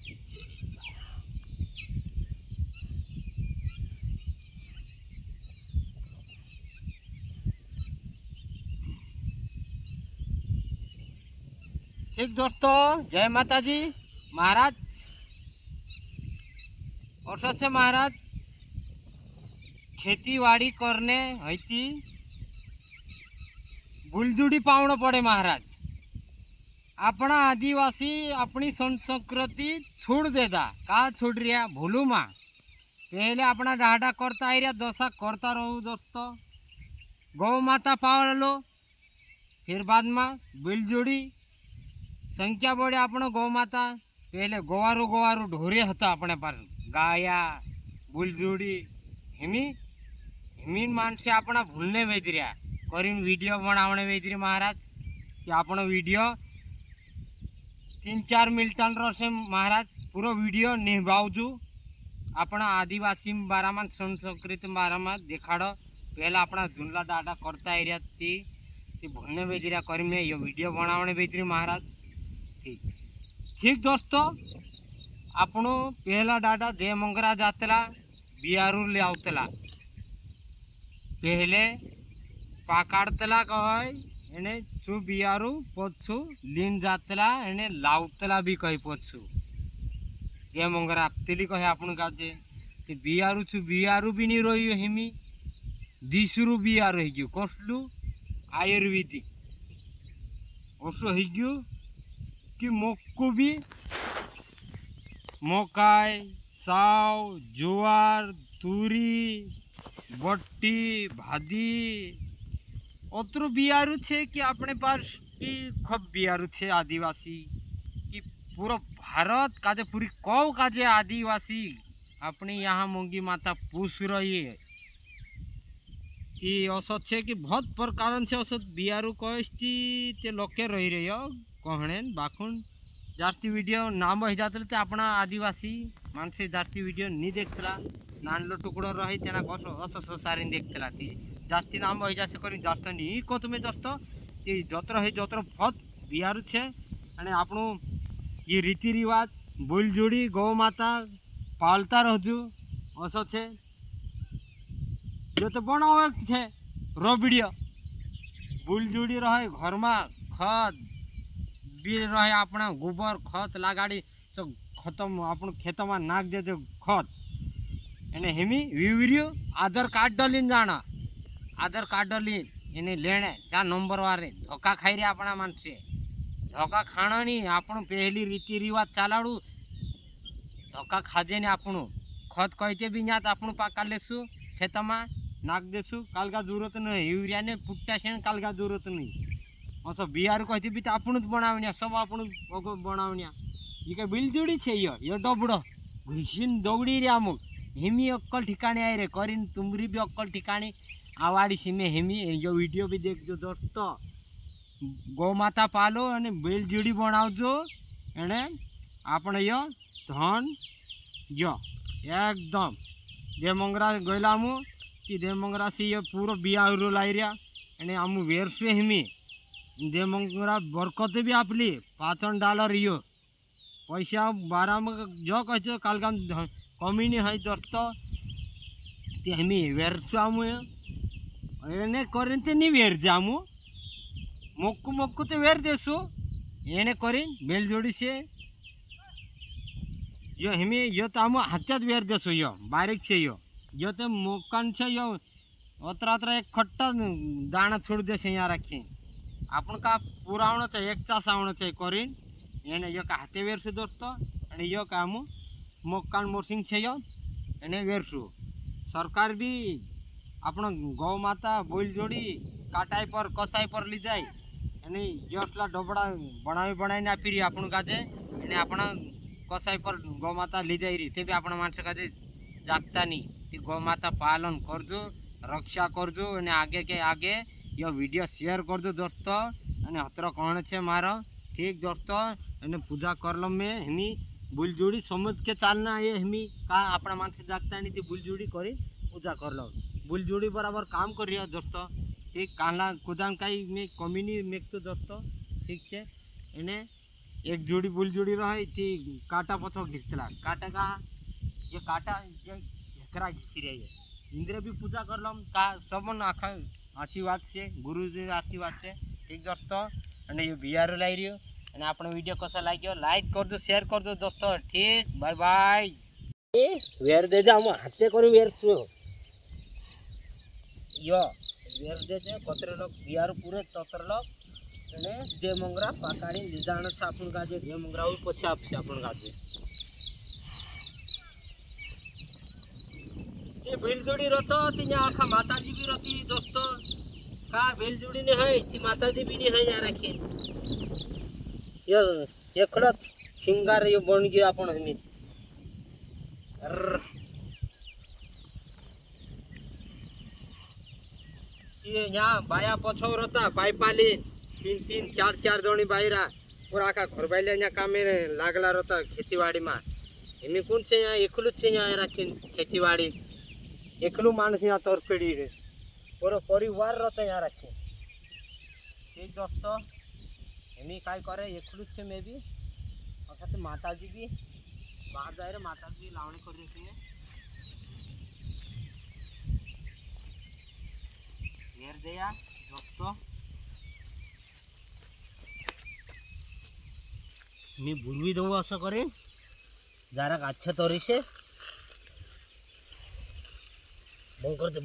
ठीक दोस्तों, जय माता जी महाराज। और सच महाराज खेती वाड़ी करने हईती बुलजुड़ी पावण पड़े महाराज। अपना आदिवासी अपनी संस्कृति छोड़ देदा का छोड़ रिया भूलू माँ। पहले अपना डाढ़ा करता आई रिया दशा करता रहू दोस्तों। गौ माता पावल लो, फिर बाद में बुलजुड़ी संख्या बढ़े अपना गौ माता। पहले गोवारू गोवारू ढोरे हता अपने पास गाया बुलजुड़ी हिमी हिमी मानसे अपना भूलने भेज रहा करीन वीडियो बनावने भेज रही महाराज कि अपना वीडियो 3-4 मिनटन रसे महाराज पूरा वीडियो निभावजू अपना आदिवासी बारा में संस्कृति बारा में देखाड़ो। पहला अपना झुंडला डाटा करता एरिया थी भूलने भेज रहा करी में ये वीडियो बनावने भेज रही महाराज। ठीक दोस्तों, आपनो पहला डाटा दे मंगरा जातला बियारू ले आवतला। पहले पाकाड़तला कहय एने छु बियारू पछु लीन जातला एने लावतला भी कही पछु दे मंगरा आपतली कहे आपन गाजे कि बियारू छु बियारू भी नहीं रही हिमी दिसरू बियारू ही गयो कसलू आयुर्वेदिक ओसो ही गयो कि मक्कू भी मकाई साव जुआर तुरी बट्टी भादी अत्र बियारू छे कि अपने पास की खूब बियारू छे आदिवासी कि पूरा भारत काजे पूरी कौ काजे आदिवासी अपनी यहाँ मोंगी माता पूछ रही है कि औसत छे कि बहुत प्रकार से औसत बियारू कहती ते लोके रही रही हो कहने बाखुन जास्ती वीडियो नाम बही जाते ते अपना आदिवासी मानसे जास्ती वीडियो नहीं देखता नानलो टुकड़ो रही तेना कसो असो सारी देखता थी जास्ती नाम बही जासे करी जास्त नहीं को तुम्हें दोस्तों कि जत्र है जत्र बहुत बियारू छे अने आपणो ये रीति रिवाज बुलजुड़ी गौ माता पालता रहजू असो छे। जो तो बनावे छे रोबड़ियो बुलजुड़ी रहे घर में खत बी रहे अपना गोबर खत लगाड़ी तो खतम अपन खेत में नाख दे जो खत एने हेमी विवरियो आधार कार्ड डलीन जाना आधार कार्ड डलीन एने लेने जा नंबर वारे धोखा खाई रहे अपना मानसे धोखा खाना नहीं आपण पहली रीति रिवाज चालाड़ू धोखा खाजे ने आपणो खत कहते भी ना आपणो पाका लेसु खेत में नाक देसु काल का जरूरत नहीं यूरिया ने पुट्टा से काल का जरूरत नहीं असो बियारू कहते भी तो आपण बनावनिया सब आपण बनावनिया ये क्या बिलजुड़ी छे यो डबड़ो घुसीन दौड़ी रे अमुक हिमी अक्कल ठिकाने आई रे करीन तुमरी भी अक्कल ठिकाने आवाड़ी सीमे हिमी यो वीडियो भी देखजो दोस्तों। गौ माता पालो अने बिलजुड़ी बनावजो एने आपण यो धन यो एकदम दे मंगरा गयला मु कि दे मंगरा से ये पूरा बियारू लाई रिया एने आमु वेरसु हिमी दे मंगरा बरकत भी आपली $5 यो पैसा बारा में जो कहो काल का कमी नहीं है दोस्तों ते हमी वेरसु आमु एने करीन ते नहीं वेर जामु मोक्कू मोक्कू ते वेर देसु एने करीन बेलजोड़ी से यो हमी यो तो आमु हाथ्यात वेर देसु यो बारीक छे यो तो मोकान छे यो अतरा अतरा एक खट्टा दाना छोड़ देसे यहाँ रखी अपन का पूरा आवनो छे एक चास आवनो छे करीन एने यो का हाथे वेरसु दोस्तों अने यो का आमु मोकान मोरसिंग छे यो एने वेरसु। सरकार भी अपना गौ माता बुलजुड़ी काटाई पर कसाई पर ली जाए एने योसला डबड़ा बनाई ना फिर अपन काजे एने अपना कसाई पर गौ माता ली जाई रही ते भी अपना मानस काजे जागता नहीं कि गौ माता पालन करजो रक्षा करजो एने आगे के आगे यो वीडियो शेयर करजो दोस्तों अने हतरो कौन छे मारो ठीक दोस्तों एने पूजा करलो में हमी बुलजुड़ी समझ के चालना ये हमी का अपना मानस जागता नहीं थी बुलजुड़ी करी पूजा कर लो बुलजुड़ी बराबर काम कर रही है दोस्तों ठीक काला कुदान काई में कमी नहीं मेक तो दोस्तों ठीक है एने एक जोड़ी बुल जोड़ी रहे थी काटा पछो घिसला काटा का ये काटा ये एकरा घिसी रही है इंद्र भी पूजा करलम का सबन आखा आशीर्वाद से गुरुजी आशीर्वाद से ठीक दोस्तों અને ये बियारो लाई रह्यो અને આપણો વિડિયો કસો લાગ્યો લાઈક કરજો શેર કરજો દોસ્તો ઠીક બાય બાય એ વેર દે જા હું હાથે કરું વેર છું યો વેર દે છે પત્રલો બિયારો પૂરે તતરલો અને જે મંગરા પાકાડી લીધાણ છે આપણ ગાજે જે મંગરા હોય પછી આપશે આપણ ગાજે તે ભેલજોડી રતો ત્યાં આખા માતાજી બી રતી દોસ્તો કા ભેલજોડી ને હઈ તી માતાજી બી ની હઈ આ રાખી યો એકડો સિંગાર યો બન ગયો આપણ હમી ये यहाँ बाया पछो रहता पाई पाली 3-3 4-4 जोड़ी बायरा और आखा घर बाइले यहाँ काम लागला रहता खेतीवाड़ी में एम कौन से यहाँ एकलू से यहाँ राखी खेतीवाड़ी एकलू मानस यहाँ तौर पेड़ी पूरा परिवार रहता यहाँ राखी ठीक दोस्तों एम काय करे एकलू से मैं भी और माता जी भी बाहर जाए माता जी लावणी कर रही है घेर दिया दोस्तों मी भूलवी दऊ असं करेन जरा अच्छा तरी से बंकर दे